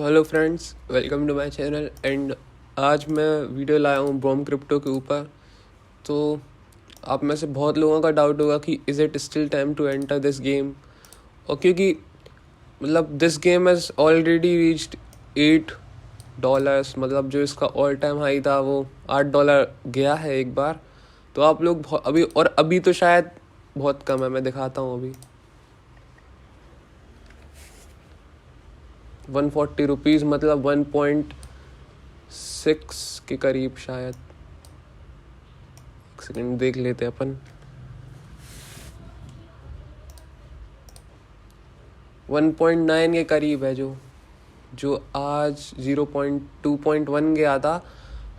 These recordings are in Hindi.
Hello friends, welcome to my channel. And आज मैं वीडियो लाया हूँ बॉम क्रिप्टो के ऊपर। तो आप में से बहुत लोगों का डाउट होगा कि is it still time to enter this game, और क्योंकि मतलब this game has already reached $8, मतलब जो इसका ऑल टाइम हाई था वो $8 गया है एक बार। तो आप लोग अभी तो शायद बहुत कम है, मैं दिखाता हूँ अभी 140 रुपीज़, मतलब 1.6 के करीब शायद। एक सेकंड देख लेते हैं अपन। 1.9 के करीब है जो जो आज 0.2.1 गया था।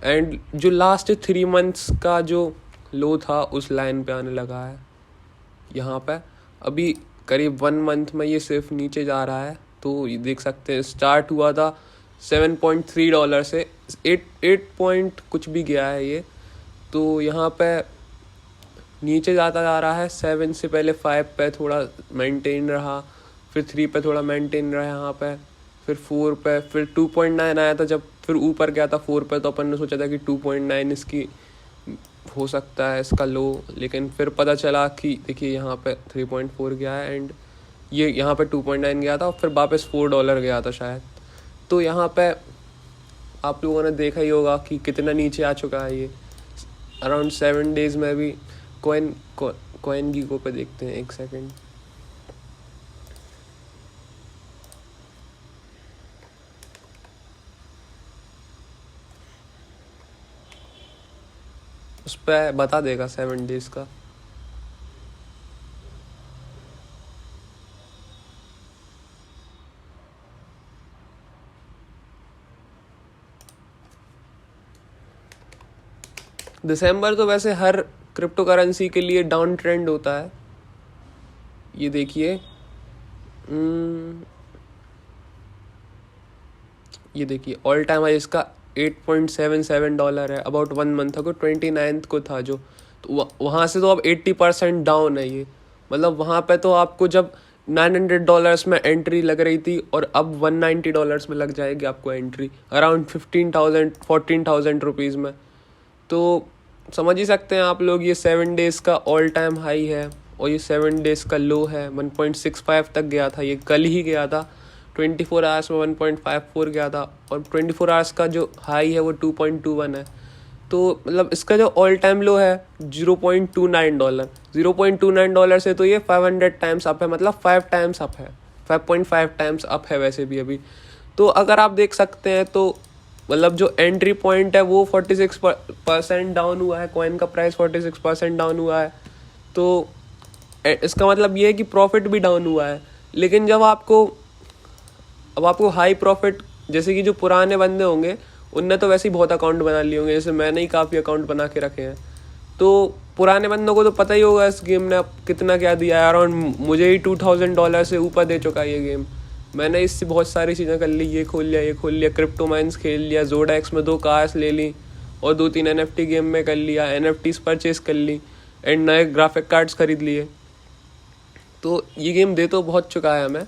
एंड जो लास्ट 3 मंथ्स का जो लो था उस लाइन पे आने लगा है यहाँ पे। अभी करीब 1 मंथ में ये सिर्फ नीचे जा रहा है। तो ये देख सकते हैं, स्टार्ट हुआ था $7.3 से 8 पॉइंट कुछ भी गया है ये। तो यहाँ पे नीचे जाता जा रहा है। 7 से पहले 5 पे थोड़ा मेंटेन रहा, फिर 3 पे थोड़ा मेंटेन रहा यहाँ पे, फिर 4 पे, फिर 2.9 आया था जब फिर ऊपर गया था 4 पे। तो अपन ने सोचा था कि 2.9 इसकी हो सकता है इसका लो, लेकिन फिर पता चला कि देखिए यहाँ पे 3.4 गया है एंड ये यहाँ पे 2.9 गया था और फिर वापस $4 गया था शायद। तो यहाँ पे आप लोगों ने देखा ही होगा कि कितना नीचे आ चुका है ये। अराउंड 7 डेज में भी कॉइन गीको पे देखते हैं, एक सेकेंड। उस पर बता देगा 7 डेज का। दिसंबर तो वैसे हर क्रिप्टो करेंसी के लिए डाउन ट्रेंड होता है। ये देखिए, ये देखिए ऑल टाइम हाई इसका $8.77 है। अबाउट 1 मंथ को 29 को था जो। तो वहाँ से तो अब 80% डाउन है ये। मतलब वहाँ पे तो आपको जब $900 में एंट्री लग रही थी और अब $190 में लग जाएगी आपको एंट्री, अराउंड 14,000 रुपीज़ में। तो समझ ही सकते हैं आप लोग, ये 7 डेज़ का ऑल टाइम हाई है और ये 7 डेज़ का लो है। 1.65 तक गया था, ये कल ही गया था। 24 आवर्स में 1.54 गया था और 24 आवर्स का जो हाई है वो 2.21 है। तो मतलब इसका जो ऑल टाइम लो है $0.29। $0.29 से तो ये 500 टाइम्स अप है, मतलब 5 टाइम्स अप है, 5.5 टाइम्स अप है वैसे भी अभी। तो अगर आप देख सकते हैं तो मतलब जो एंट्री पॉइंट है वो 46% डाउन हुआ है, कॉइन का प्राइस 46% डाउन हुआ है। तो इसका मतलब ये है कि प्रॉफिट भी डाउन हुआ है। लेकिन जब आपको हाई प्रॉफिट, जैसे कि जो पुराने बंदे होंगे उनने तो वैसे ही बहुत अकाउंट बना लिए होंगे, जैसे मैंने ही काफ़ी अकाउंट बना के रखे हैं। तो पुराने बंदों को तो पता ही होगा इस गेम ने अब कितना क्या दिया है। अराउंड मुझे ही $2,000 से ऊपर दे चुका है ये गेम। मैंने इससे बहुत सारी चीज़ें कर ली, ये खोल लिया, क्रिप्टो माइंस खेल लिया, ज़ोडैक्स में 2 कार्स ले ली और 2-3 NFT गेम में कर लिया, NFTs परचेज कर ली एंड नए ग्राफिक कार्ड्स खरीद लिए। तो ये गेम दे तो बहुत चुका है हमें।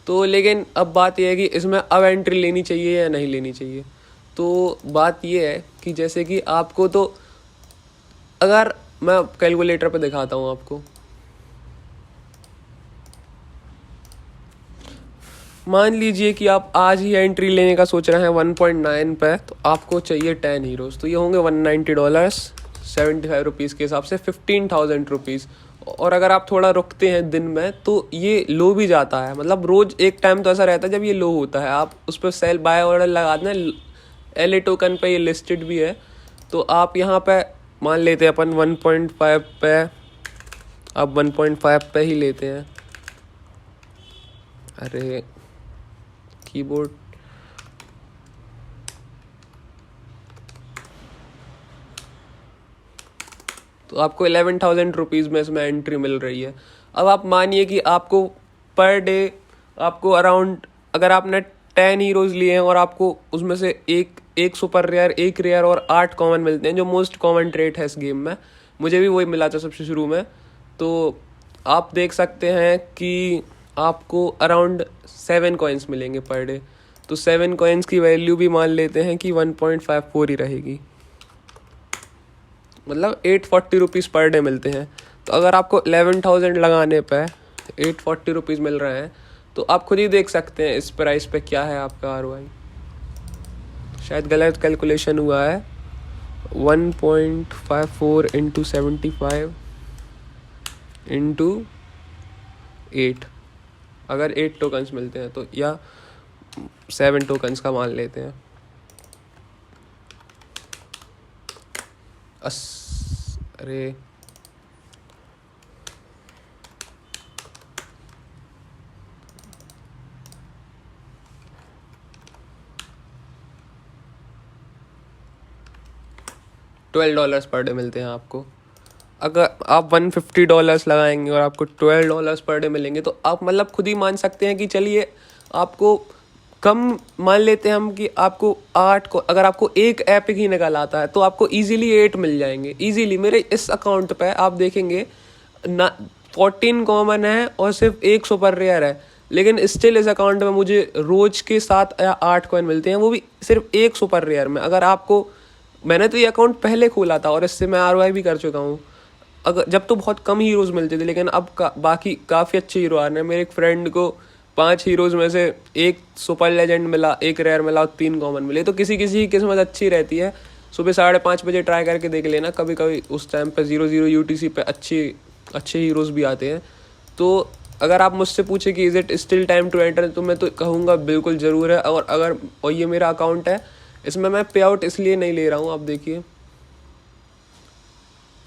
तो लेकिन अब बात यह है कि इसमें अब एंट्री लेनी चाहिए या नहीं लेनी चाहिए। तो बात यह है कि जैसे कि आपको तो, अगर मैं कैलकुलेटर पे दिखाता हूँ आपको, मान लीजिए कि आप आज ही एंट्री लेने का सोच रहे हैं 1.9 पे, तो आपको चाहिए 10 हीरोज़। तो ये होंगे $190, 75 रुपीज़ के हिसाब से 15,000 रुपीज़। और अगर आप थोड़ा रुकते हैं दिन में तो ये लो भी जाता है, मतलब रोज़ एक टाइम तो ऐसा रहता है जब ये लो होता है, आप उस पर सेल बाय ऑर्डर लगा दें। LA टोकन पे ये लिस्टेड भी है। तो आप यहाँ पे मान लेते हैं अपन 1.5 पे, अब 1.5 पे ही लेते हैं। अरे कीबोर्ड, तो आपको 11,000 रुपीज़ में इसमें एंट्री मिल रही है। अब आप मानिए कि आपको पर डे आपको अराउंड, अगर आपने 10 हीरोज़ लिए हैं और आपको उसमें से एक सुपर रेयर, एक रेयर और 8 कॉमन मिलते हैं, जो मोस्ट कॉमन ट्रेट है इस गेम में। मुझे भी वही मिला था सबसे शुरू में। तो आप देख सकते हैं कि आपको अराउंड 7 कॉइन्स मिलेंगे पर डे। तो 7 कॉइन्स की वैल्यू भी मान लेते हैं कि 1.54 ही रहेगी, मतलब 840 रुपीज़ पर डे मिलते हैं। तो अगर आपको 11,000 लगाने पे 840 रुपीज़ मिल रहे हैं, तो आप खुद ही देख सकते हैं इस प्राइस पे क्या है आपका ROI। शायद गलत कैलकुलेशन हुआ है। 1.54 इंटू 75 इंटू 8, अगर 8 टोकन्स मिलते हैं तो, या 7 टोकन्स का मान लेते हैं। अरे $12 पर डे मिलते हैं आपको। अगर आप $150 लगाएंगे और आपको $12 पर डे मिलेंगे, तो आप मतलब खुद ही मान सकते हैं कि चलिए आपको कम मान लेते हैं हम कि आपको 8 को, अगर आपको एक ऐप ही निकल आता है तो आपको इजीली 8 मिल जाएंगे इजीली। मेरे इस अकाउंट पे आप देखेंगे ना 14 कॉमन है और सिर्फ 1 सुपर रेयर है, लेकिन स्टिल इस अकाउंट में मुझे रोज के 7 या 8 कॉइन मिलते हैं, वो भी सिर्फ 1 सुपर रेयर में। अगर आपको, मैंने तो ये अकाउंट पहले खोला था और इससे मैं ROI भी कर चुका हूँ। अगर जब तो बहुत कम हीरोज़ मिलते थे, लेकिन अब बाकी काफ़ी अच्छे हीरो आ रहे हैं। मेरे एक फ्रेंड को 5 हीरोज़ में से 1 सुपर लेजेंड मिला, 1 रेयर मिला और 3 कॉमन मिले। तो किसी किसी की किस्मत अच्छी रहती है। सुबह 5:30 बजे ट्राई करके देख लेना, कभी कभी उस टाइम पे 00 UTC पे अच्छे हीरोज़ भी आते हैं। तो अगर आप मुझसे पूछे कि is it still time to enter, तो मैं तो कहूँगा बिल्कुल ज़रूर है। और ये मेरा अकाउंट है, इसमें मैं पे आउट इसलिए नहीं ले रहा हूँ। आप देखिए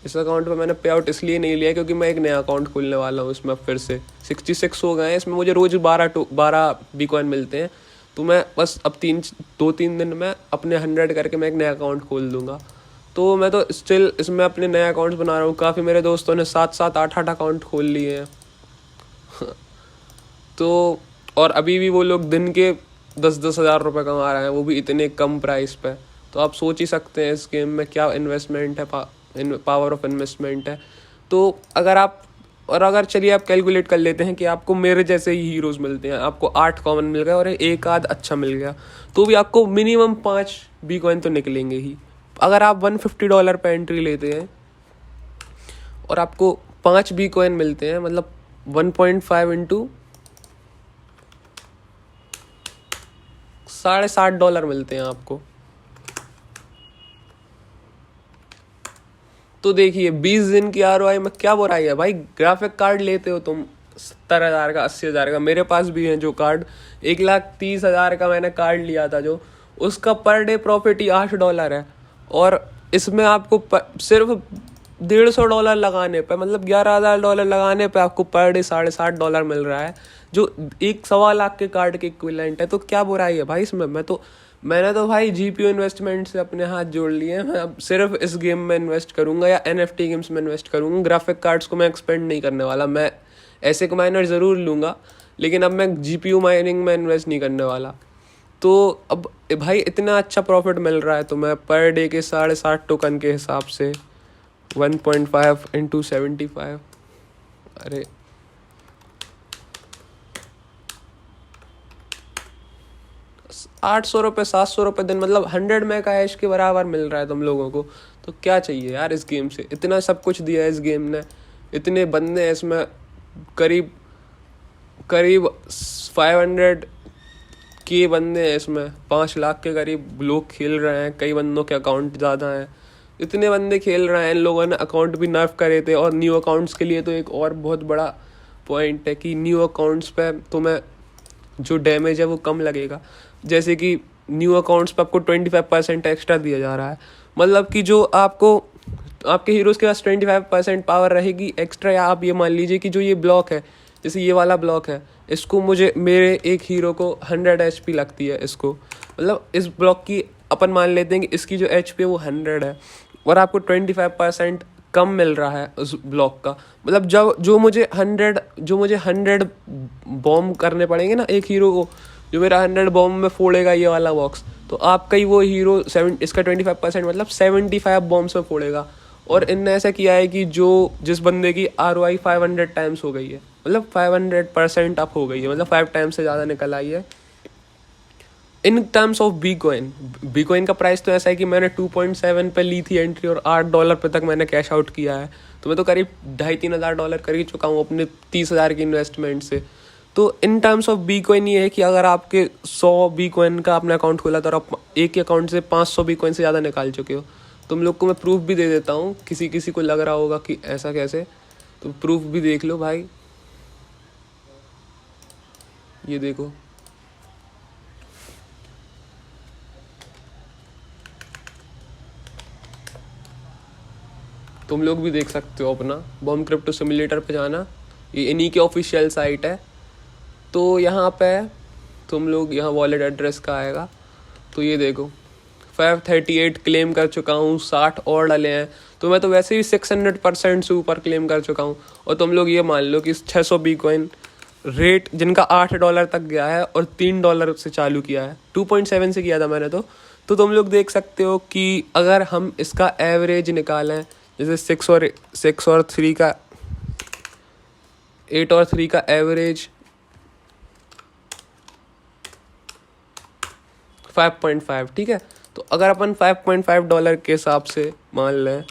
इस अकाउंट पे मैंने पे आउट इसलिए नहीं लिया क्योंकि मैं एक नया अकाउंट खोलने वाला हूँ। इसमें फिर से 66 हो गए हैं, इसमें मुझे रोज़ 12 बिटकॉइन मिलते हैं। तो मैं बस अब 2-3 दिन में अपने 100 करके मैं एक नया अकाउंट खोल दूँगा। तो मैं तो स्टिल इसमें अपने नए अकाउंट्स बना रहा हूँ। काफ़ी मेरे दोस्तों ने 7-7, 8-8 अकाउंट खोल लिए हैं। तो और अभी भी वो लोग दिन के 10-10 हज़ार रुपये कमा रहे हैं, वो भी इतने कम प्राइस पे। तो आप सोच ही सकते हैं इस गेम में क्या इन्वेस्टमेंट है, पावर ऑफ इन्वेस्टमेंट है। तो अगर चलिए आप कैलकुलेट कर लेते हैं कि आपको मेरे जैसे ही हीरोज़ मिलते हैं, आपको 8 कॉमन मिल गए और एक आध अच्छा मिल गया, तो भी आपको मिनिमम 5 बिटकॉइन तो निकलेंगे ही। अगर आप $150 पे एंट्री लेते हैं और आपको 5 बिटकॉइन मिलते हैं, मतलब 1.5 इंटू $60 मिलते हैं आपको। तो देखिए 20 दिन की ROI में क्या बुराई है भाई। ग्राफिक कार्ड लेते हो तुम 70,000 का, 80,000 का, मेरे पास भी है जो कार्ड। 1,30,000 का मैंने कार्ड लिया था, जो उसका पर डे प्रॉफिट ही $8 है। और इसमें आपको सिर्फ $150 लगाने पे, मतलब $11,000 लगाने पे आपको पर डे $60 मिल रहा है, जो 1.25 लाख के कार्ड के इक्विवेलेंट है। तो क्या बुराई है भाई इसमें। मैंने तो भाई GPU इन्वेस्टमेंट से अपने हाथ जोड़ लिए हैं। मैं अब सिर्फ इस गेम में इन्वेस्ट करूंगा या NFT गेम्स में इन्वेस्ट करूंगा। ग्राफिक कार्ड्स को मैं एक्सपेंड नहीं करने वाला। मैं ऐसे को माइनर ज़रूर लूँगा, लेकिन अब मैं GPU माइनिंग में इन्वेस्ट नहीं करने वाला। तो अब भाई इतना अच्छा प्रॉफिट मिल रहा है, तो मैं पर डे के 60 टोकन के हिसाब से 1.5 इंटू 75, अरे 800 रुपये 700 रुपये दिन, मतलब 100 मेगा हैश के बराबर मिल रहा है तुम लोगों को। तो क्या चाहिए यार इस गेम से। इतना सब कुछ दिया है इस गेम ने, इतने बंदे हैं इसमें, करीब 500 के बंदे हैं इसमें, 5 लाख के करीब लोग खेल रहे हैं। कई बंदों के अकाउंट ज़्यादा हैं, इतने बंदे खेल रहे हैं। इन लोगों ने अकाउंट भी नर्फ करे थे। और न्यू अकाउंट्स के लिए तो एक और बहुत बड़ा पॉइंट है कि न्यू अकाउंट्स पे तुम्हें जो डैमेज है वो कम लगेगा। जैसे कि न्यू अकाउंट्स पे आपको 25% एक्स्ट्रा दिया जा रहा है, मतलब कि जो आपको आपके हीरोज़ के पास 25% पावर रहेगी एक्स्ट्रा। या आप ये मान लीजिए कि जो ये ब्लॉक है, जैसे ये वाला ब्लॉक है, इसको मेरे एक हीरो को 100 HP लगती है इसको, मतलब इस ब्लॉक की अपन मान लेते हैं कि इसकी जो HP है वो 100 है, और आपको 25% कम मिल रहा है उस ब्लॉक का। मतलब जो मुझे 100 बॉम्ब करने पड़ेंगे ना एक हीरो को, जो मेरा 100 बॉम्ब में फोड़ेगा ये वाला बॉक्स, तो आपका ही वो हीरो इसका 25% मतलब 75 बॉम्ब्स में फोड़ेगा। और इनने ऐसा किया है कि जिस बंदे की ROI 500 टाइम्स हो गई है, मतलब 500% अप हो गई है, मतलब 5 टाइम्स से ज़्यादा निकल आई है, in terms of B coin का प्राइस तो ऐसा है कि मैंने 2.7 पे ली थी एंट्री और $8 पे तक मैंने कैश आउट किया है। तो मैं तो करीब 2,500-3,000 डॉलर कर ही चुका हूँ अपने 30,000 की इन्वेस्टमेंट से। तो in terms of B coin ये है कि अगर आपके 100 बी कॉइन का आपने अकाउंट खोला तो आप एक ही अकाउंट से 500 बी कॉइन से ज़्यादा निकाल चुके हो। तुम लोग को मैं प्रूफ भी दे देता हूँ, किसी किसी को लग रहा होगा कि ऐसा कैसे, तो प्रूफ भी देख लो भाई, ये देखो। तुम लोग भी देख सकते हो अपना बॉम्ब क्रिप्टो सिमुलेटर पे जाना, ये इन्हीं की ऑफिशियल साइट है। तो यहाँ पे तुम लोग यहाँ वॉलेट एड्रेस का आएगा, तो ये देखो 538 क्लेम कर चुका हूँ, 60 और डाले हैं। तो मैं तो वैसे ही 600% से ऊपर क्लेम कर चुका हूँ। और तुम लोग ये मान लो कि 600 बी कॉइन रेट जिनका $8 तक गया है और $3 से चालू किया है, 2.7 से किया था मैंने तो तुम लोग देख सकते हो कि अगर हम इसका एवरेज निकालें, जैसे 6 और 3 का 8 और 3 का एवरेज 5.5, ठीक है। तो अगर अपन $5.5 के हिसाब से मान लें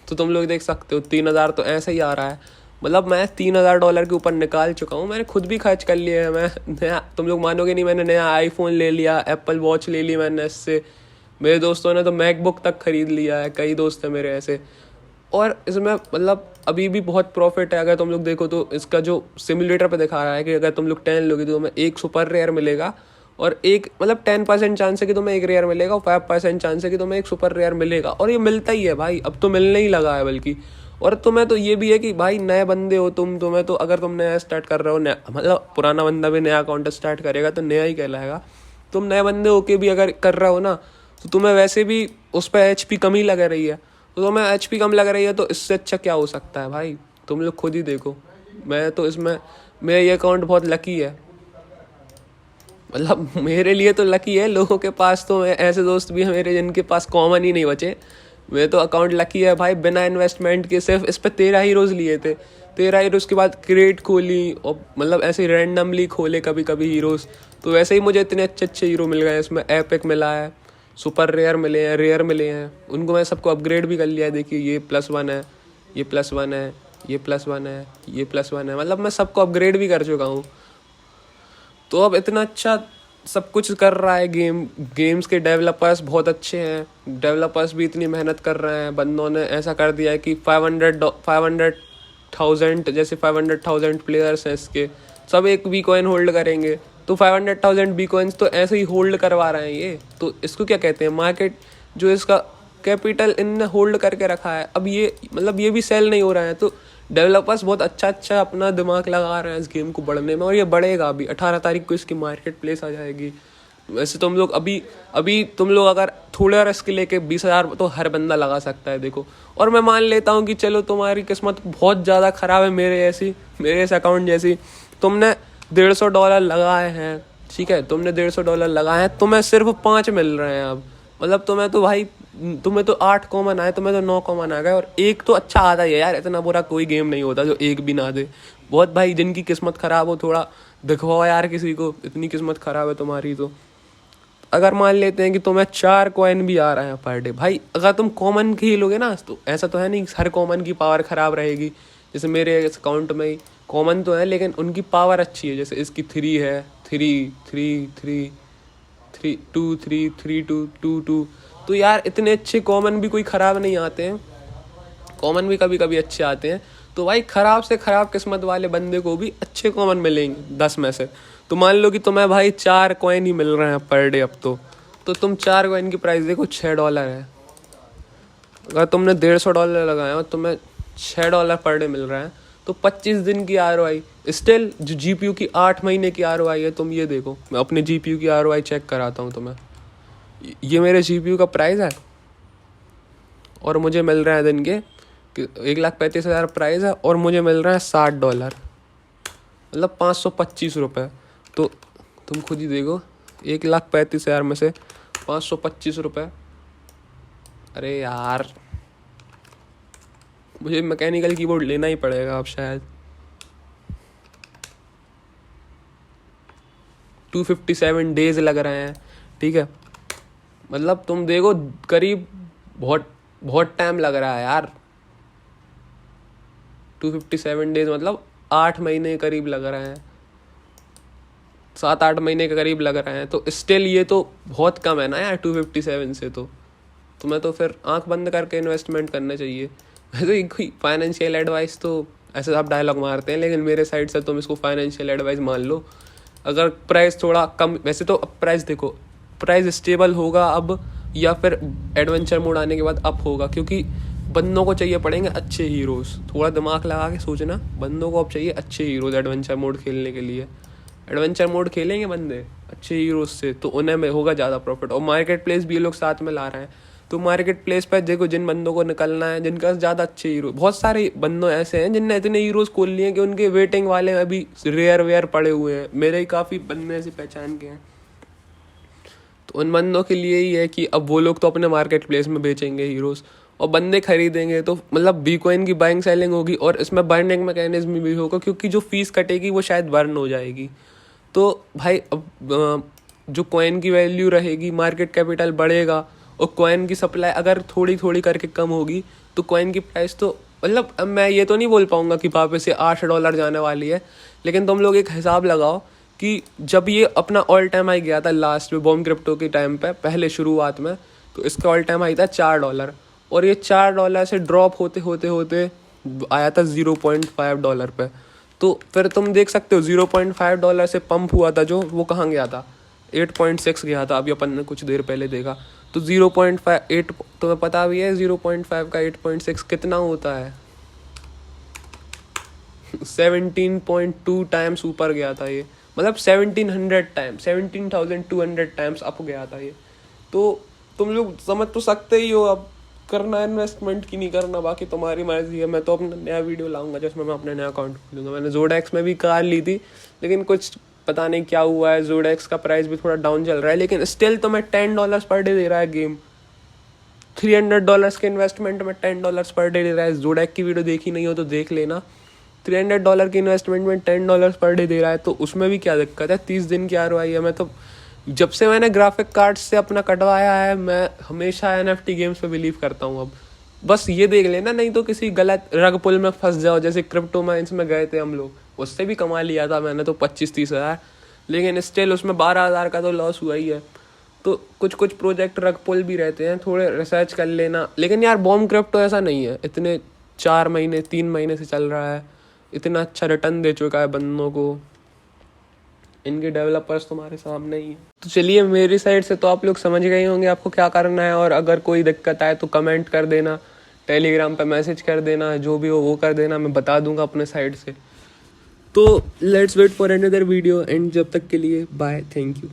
तो तुम लोग देख सकते हो 3,000 तो ऐसे ही आ रहा है। मतलब मैं $3,000 के ऊपर निकाल चुका हूँ, मैंने खुद भी खर्च कर लिए है। मैं नया, तुम लोग मानोगे नहीं, मैंने नया आईफोन ले लिया, एप्पल वॉच ले ली मैंने इससे। मेरे दोस्तों ने तो मैकबुक तक खरीद लिया है, कई दोस्त हैं मेरे ऐसे। और इसमें मतलब अभी भी बहुत प्रॉफिट है। अगर तुम लोग देखो तो इसका जो सिमुलेटर पे दिखा रहा है कि अगर तुम लोग 10 लोगे तो तुम्हें एक सुपर रेयर मिलेगा, और एक मतलब 10% चांस है कि तुम्हें एक रेयर मिलेगा, और 5% चांस है कि तुम्हें एक सुपर रेयर मिलेगा। और ये मिलता ही है भाई, अब तो मिलने ही लगा है बल्कि। और तुम्हें तो ये भी है कि भाई नए बंदे हो तुम्हें तो अगर तुम नया स्टार्ट कर रहे हो, नया मतलब पुराना बंदा भी नया अकाउंट स्टार्ट करेगा तो नया ही कहलाएगा। तुम नए बंदे होके भी अगर कर रहे हो ना, तो तुम्हें वैसे भी उस पर HP कम ही लग रही है। तो तुम्हें HP कम लग रही है तो इससे अच्छा क्या हो सकता है भाई, तुम लोग खुद ही देखो। मैं तो इसमें मेरा ये अकाउंट बहुत लकी है, मतलब मेरे लिए तो लकी है। लोगों के पास तो ऐसे दोस्त भी हैं मेरे जिनके पास कॉमन ही नहीं बचे। मेरे तो अकाउंट लकी है भाई, बिना इन्वेस्टमेंट के सिर्फ इस पर 13 हीरोज़ लिए थे। 13 हीरोज़ के बाद क्रिएट खोली, और मतलब ऐसे रैंडमली खोले कभी कभी हीरोज़। तो वैसे ही मुझे इतने अच्छे अच्छे हीरो मिल गए, इसमें एपिक मिला है, सुपर रेयर मिले हैं, रेयर मिले हैं। उनको मैं सबको अपग्रेड भी कर लिया है। देखिए ये +1 है, ये +1 है, ये +1 है, ये +1 है, मतलब मैं सबको अपग्रेड भी कर चुका हूँ। तो अब इतना अच्छा सब कुछ कर रहा है गेम्स के डेवलपर्स बहुत अच्छे हैं। डेवलपर्स भी इतनी मेहनत कर रहे हैं। बंदों ने ऐसा कर दिया है कि 500,000 जैसे 500,000 प्लेयर्स हैं इसके, सब एक बी कॉइन होल्ड करेंगे। तो 500,000 बी कॉइन्स तो ऐसे ही होल्ड करवा रहे हैं ये। तो इसको क्या कहते हैं, मार्केट जो इसका कैपिटल इनने होल्ड करके रखा है। अब ये मतलब ये भी सेल नहीं हो रहा है। तो डेवलपर्स बहुत अच्छा अपना दिमाग लगा रहे हैं इस गेम को बढ़ने में, और ये बढ़ेगा अभी। 18 तारीख को इसकी मार्केट प्लेस आ जाएगी। वैसे तुम लोग अभी तुम लोग अगर थोड़ा रिस्क लेके 20,000 तो हर बंदा लगा सकता है, देखो। और मैं मान लेता हूँ कि चलो तुम्हारी किस्मत बहुत ज़्यादा ख़राब है मेरे इस अकाउंट जैसी। तुमने $150 लगाए हैं, ठीक है, तुमने $150 लगाए हैं, तुम्हें सिर्फ 5 मिल रहे हैं अब। मतलब तुम्हें तो भाई, तुम्हें तो 8 कॉमन आए, तुम्हें तो 9 कॉमन आ गए, और एक तो अच्छा आता ही है यार। इतना बुरा कोई गेम नहीं होता जो एक भी ना दे। बहुत भाई जिनकी किस्मत ख़राब हो, थोड़ा दिखवाओ यार किसी को, इतनी किस्मत ख़राब है तुम्हारी। तो अगर मान लेते हैं कि तुम्हें 4 कॉइन भी आ रहे हैं पर डे, भाई अगर तुम कॉमन खेलोगे ना, तो ऐसा तो है नहीं हर कॉमन की पावर ख़राब रहेगी। जैसे मेरे इस अकाउंट में ही कॉमन तो है लेकिन उनकी पावर अच्छी है। जैसे इसकी 3 है, 3 तो यार इतने अच्छे कॉमन भी कोई ख़राब नहीं आते हैं, कॉमन भी कभी कभी अच्छे आते हैं। तो भाई ख़राब से ख़राब किस्मत वाले बंदे को भी अच्छे कॉमन मिलेंगे 10 में से। तो मान लो कि तुम्हें भाई 4 कॉइन ही मिल रहे हैं पर डे अब तो तुम 4 कॉइन की प्राइस देखो, $6 है। अगर तुमने $150 लगाया और तुम्हें $6 पर डे मिल रहा है, तो 25 दिन की ROI स्टिल, जो GPU की 8 महीने की ROI है। तुम ये देखो, मैं अपने GPU की ROI चेक कराता हूँ तुम्हें। ये मेरे GPU का प्राइस है, और मुझे मिल रहा है दिन के 1,35,000 प्राइस है, और मुझे मिल रहा है $60, मतलब ₹525। तो तुम खुद ही देखो, 1,35,000 में से ₹525। अरे यार, मुझे मैकेनिकल कीबोर्ड लेना ही पड़ेगा अब शायद। 257 डेज लग रहे हैं, ठीक है। मतलब तुम देखो करीब बहुत बहुत टाइम लग रहा है यार, 257 डेज मतलब 8 महीने के करीब लग रहे हैं, 7-8 महीने के करीब लग रहे हैं। तो स्टिल ये तो बहुत कम है ना यार 257 से। तो तुम्हें तो फिर आंख बंद करके इन्वेस्टमेंट करना चाहिए। वैसे कोई फाइनेंशियल एडवाइस तो ऐसे आप डायलॉग मारते हैं, लेकिन मेरे साइड से तुम इसको फाइनेंशियल एडवाइस मान लो। अगर प्राइस थोड़ा कम, वैसे तो अब प्राइस देखो, प्राइस स्टेबल होगा अब या फिर एडवेंचर मोड आने के बाद अप होगा, क्योंकि बंदों को चाहिए पड़ेंगे अच्छे हीरोज़। थोड़ा दिमाग लगा के सोचना, बंदों को अब चाहिए अच्छे हीरोज़ एडवेंचर मोड खेलने के लिए। एडवेंचर मोड खेलेंगे बंदे अच्छे हीरोज़ से तो उन्हें में होगा ज़्यादा प्रॉफिट। और मार्केट प्लेस भी ये लोग साथ में ला रहे हैं, तो मार्केट प्लेस पर देखो जिन बंदों को निकलना है, जिनके पास ज़्यादा अच्छे हीरो, बहुत सारे बंदों ऐसे हैं जिनने इतने हीरोज़ खोल लिए हैं कि उनके वेटिंग वाले अभी रेयर वेयर पड़े हुए हैं। मेरे ही काफ़ी बंदे ऐसे पहचान के हैं। तो उन बंदों के लिए ही है कि अब वो लोग तो अपने मार्केट प्लेस में बेचेंगे हीरोज़ और बंदे खरीदेंगे, तो मतलब बिटकॉइन की बाइंग सेलिंग होगी और इसमें बर्निंग मैकेनिज्म भी होगा, क्योंकि जो फीस कटेगी वो शायद बर्न हो जाएगी। तो भाई अब जो कॉइन की वैल्यू रहेगी, मार्केट कैपिटल बढ़ेगा और कॉइन की सप्लाई अगर थोड़ी थोड़ी करके कम होगी तो कॉइन की प्राइस तो मतलब अब मैं ये तो नहीं बोल पाऊंगा कि वापस से $8 जाने वाली है, लेकिन तुम लोग एक हिसाब लगाओ कि जब ये अपना ऑल टाइम हाई गया था लास्ट में बॉम क्रिप्टो के टाइम पे, पहले शुरुआत में, तो इसका ऑल टाइम हाई था $4 और ये $4 से ड्रॉप होते होते होते आया था $0.5 पे। तो फिर तुम देख सकते हो $0.5 से पंप हुआ था जो, वो कहाँ गया था, 8.6 गया था। अभी अपन ने कुछ देर पहले देखा तो 0.58, तुम्हें पता भी है 0.5 का 8.6 कितना होता है, 17.2 टाइम्स ऊपर गया था ये, मतलब 1700 टाइम्स, 17,200 टाइम्स अप गया था ये। तो तुम लोग समझ तो सकते ही हो अब करना इन्वेस्टमेंट की नहीं करना, बाकी तुम्हारी मर्जी है। मैं तो अपना नया वीडियो लाऊंगा जिसमें मैं अपना नया अकाउंट खोलूंगा। मैंने जोडेक्स में भी कार ली थी, लेकिन कुछ पता नहीं क्या हुआ है, जोडेक्स का प्राइस भी थोड़ा डाउन चल रहा है, लेकिन स्टिल तो मैं $10 पर डे दे रहा है गेम। $300 के इन्वेस्टमेंट में $10 पर डे दे रहा है। जोडेक की वीडियो देखी नहीं हो तो देख लेना। $300 की इन्वेस्टमेंट में $10 पर डे दे रहा है, तो उसमें भी क्या दिक्कत है, 30 दिन की ROI है। मैं तो जब से मैंने ग्राफिक कार्ड से अपना कटवाया है, मैं हमेशा NFT गेम्स पे बिलीव करता हूँ। अब बस ये देख लेना, नहीं तो किसी गलत रग पुल में फंस जाओ, जैसे क्रिप्टो माइंस में गए थे हम लोग, उससे भी कमा लिया था मैंने तो 25-30 हज़ार, लेकिन स्टिल उसमें 12,000 का तो लॉस हुआ ही है। तो कुछ कुछ प्रोजेक्ट रग पुल भी रहते हैं, थोड़े रिसर्च कर लेना। लेकिन यार बॉम क्रिप्टो ऐसा नहीं है, इतने 4 महीने 3 महीने से चल रहा है, इतना अच्छा रिटर्न दे चुका है बंदों को, इनके डेवलपर्स तुम्हारे सामने ही है। तो चलिए मेरी साइड से तो आप लोग समझ गए होंगे आपको क्या करना है, और अगर कोई दिक्कत आए तो कमेंट कर देना, टेलीग्राम पे मैसेज कर देना, जो भी हो वो कर देना, मैं बता दूंगा अपने साइड से। तो let's wait for another video, and जब तक के लिए बाय, थैंक यू।